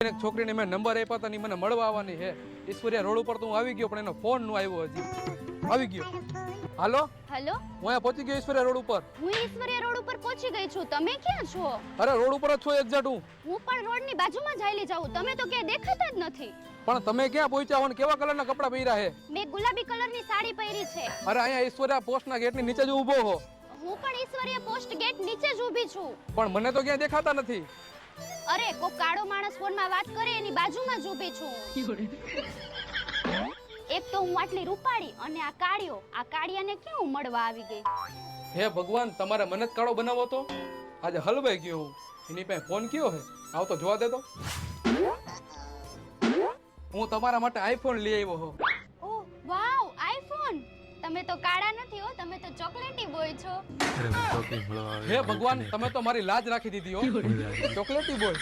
એક છોકરીને મેં નંબર આપ્યો હતો ને મને મળવા આવવાની છે. ઈશ્વરિયા રોડ ઉપર તો હું આવી ગયો પણ એનો ફોન નો આવ્યો હજી. આવી ગયો. હાલો હેલો, હું અહીંયા પહોંચી ગયો ઈશ્વરિયા રોડ ઉપર. હું ઈશ્વરિયા રોડ ઉપર પહોંચી ગઈ છું. તમે ક્યાં છો? અરે રોડ ઉપર જ છો એક્ઝેક્ટ હું. હું પણ રોડની બાજુમાં જ હાલી જાઉં. તમે તો ક્યાંય દેખાતા જ નથી. પણ તમે ક્યાં પહોંચ્યા હો ને કેવા કલરના કપડાં પહેર્યા છે? મેં ગુલાબી કલરની સાડી પહેરી છે. અરે અહીંયા ઈશ્વરિયા પોસ્ટના ગેટની નીચે જ ઊભો હો. હું પણ ઈશ્વરિયા પોસ્ટ ગેટ નીચે જ ઊભી છું. પણ મને તો ક્યાંય દેખાતા નથી. અરે કોક કાળો માણસ ફોનમાં વાત કરે એની બાજુમાં જ ઊભી છું. એક તો હું આટલી રૂપાળી અને આ કાળિયાને ક્યાં હું મળવા આવી ગઈ? હે ભગવાન, તમારે મને જ કાળો બનાવો તો આજે હલવાઈ ગયો હું. એની પાસે ફોન કયો હે? આવ તો જોવા દે તો. હું તમારા માટે આઈફોન લઈ આવ્યો હો. ઓહ વાવ, આઈફોન! તમે તો કાળા નથી હો, તમે તો ચોકલેટી બોય છો. હે ભગવાન, તમે તો મારી લાજ રાખી દીધી હો. ચોકલેટી બોય.